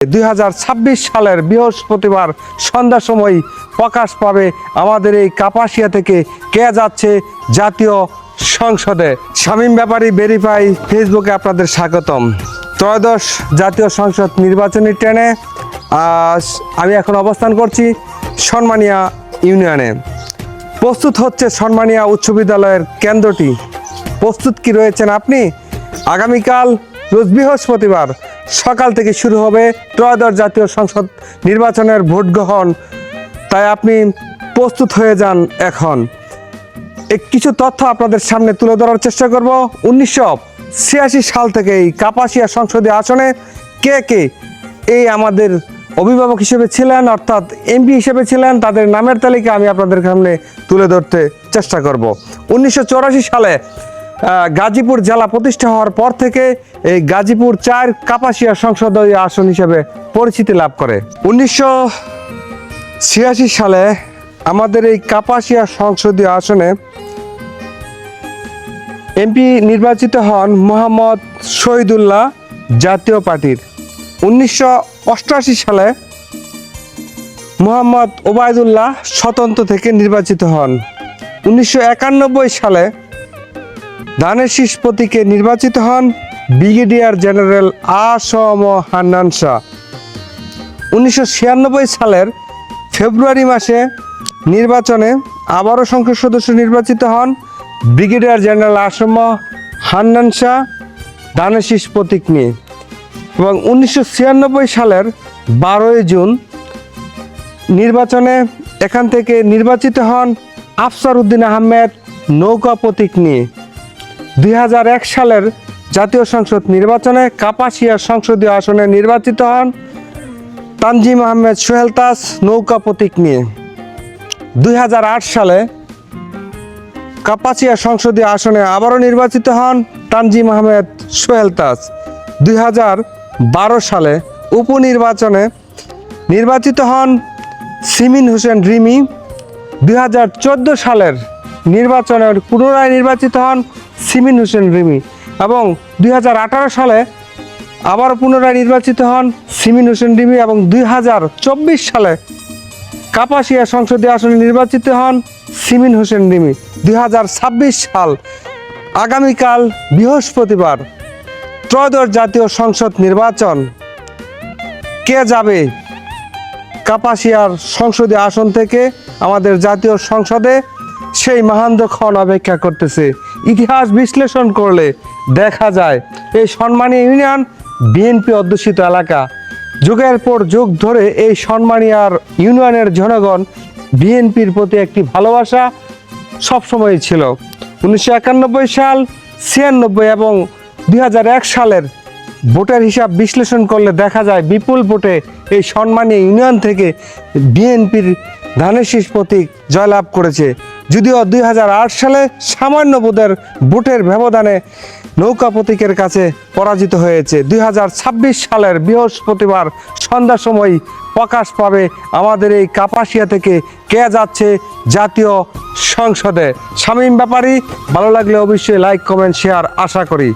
2026 সালের বৃহস্পতিবার সন্ধ্যার সময় প্রকাশ পাবে আমাদের এই কাপাসিয়া থেকে কে যাচ্ছে জাতীয় সংসদে। শামীম ব্যাপারী ভেরিফাই ফেসবুকে আপনাদের স্বাগতম। ত্রয়োদশ জাতীয় সংসদ নির্বাচনী ট্রেনে আমি এখন অবস্থান করছি সন্মানিয়া ইউনিয়নে। প্রস্তুত হচ্ছে সন্মানিয়া উচ্চ বিদ্যালয়ের কেন্দ্রটি। প্রস্তুত কি রয়েছেন আপনি? আগামীকাল রোজ বৃহস্পতিবার সকাল থেকে শুরু হবে ত্রয়োদশ জাতীয় সংসদ নির্বাচনের ভোট গ্রহণ। তাই আপনি প্রস্তুত হয়ে যান। এখন কিছু তথ্য আপনাদের সামনে তুলে ধরার চেষ্টা করব। 1986 সাল থেকে এই কাপাসিয়া সংসদীয় আসনে কে কে এই আমাদের অভিভাবক হিসেবে ছিলেন, অর্থাৎ এমপি হিসেবে ছিলেন, তাদের নামের তালিকা আমি আপনাদের সামনে তুলে ধরতে চেষ্টা করব। 1984 সালে গাজীপুর জেলা প্রতিষ্ঠা হওয়ার পর থেকে এই গাজীপুর 4 কাপাসিয়া সংসদীয় আসন হিসেবে পরিচিতি লাভ করে। 1986 সালে আমাদের এই কাপাসিয়া সংসদীয় আসনে এমপি নির্বাচিত হন মোহাম্মদ শহীদুল্লাহ জাতীয় পার্টির। 1988 সালে মোহাম্মদ ওবায়দুল্লাহ স্বতন্ত্র থেকে নির্বাচিত হন। 1991 সালে ধানের শীষ প্রতীকে নির্বাচিত হন ব্রিগেডিয়ার জেনারেল আ.স.ম হান্নান শাহ। 1996 সালের ফেব্রুয়ারি মাসে নির্বাচনে আবারও সংসদ সদস্য নির্বাচিত হন ব্রিগেডিয়ার জেনারেল আ.স.ম হান্নান শাহ ধানের শীষ প্রতীক নিয়ে। এবং 1996 সালের 12 জুন নির্বাচনে এখান থেকে নির্বাচিত হন আফসার উদ্দিন আহমেদ নৌকা প্রতীক নিয়ে। 2001 সালের জাতীয় সংসদ নির্বাচনে কাপাসিয়া সংসদীয় আসনে নির্বাচিত হন তানজিম আহমেদ সোহেল তাজ নৌকা প্রতীক নিয়ে। 2008 সালে কাপাসিয়া সংসদীয় আসনে আবারও নির্বাচিত হন তানজিম আহমেদ সোহেল তাজ। 2012 সালে উপনির্বাচনে নির্বাচিত হন সিমিন হোসেন রিমি। 2014 সালের নির্বাচনে পুনরায় নির্বাচিত হন সিমিন হোসেন রিমি এবং 2018 সালে আবার পুনরায় নির্বাচিত হন সিমিন হোসেন রিমি এবং 2024 সালে কাপাসিয়া সংসদীয় আসনে নির্বাচিত হন সিমিন হোসেন রিমি। 2026 সাল আগামীকাল বৃহস্পতিবার ত্রয়োদশ জাতীয় সংসদ নির্বাচন। কে যাবে কাপাসিয়ার সংসদীয় আসন থেকে আমাদের জাতীয় সংসদে, সেই মহেন্দ্রক্ষণ অপেক্ষা করতেছে। ইতিহাস বিশ্লেষণ করলে দেখা যায় এই সম্মানীয় ইউনিয়ন বিএনপি অধ্যুষিত এলাকা। যুগের পর যুগ ধরে এই সম্মানীয়ার ইউনিয়নের জনগণ বিএনপির প্রতি একটি ভালোবাসা সবসময় ছিল। 1991 সাল, 96 এবং 2001 সালের ভোটের হিসাব বিশ্লেষণ করলে দেখা যায় বিপুল ভোটে এই সম্মানীয় ইউনিয়ন থেকে বিএনপির ধানের শীষ প্রতীক জয়লাভ করেছে। যদিও 2008 সালে সামান্য ভোটের ব্যবধানে নৌকা প্রতীকের কাছে পরাজিত হয়েছে। 2026 সালের বৃহস্পতিবার সন্ধ্যার সময় প্রকাশ পাবে আমাদের এই কাপাসিয়া থেকে কে যাচ্ছে জাতীয় সংসদে। শামীম ব্যাপারী, ভালো লাগলে অবশ্যই লাইক, কমেন্ট, শেয়ার আশা করি।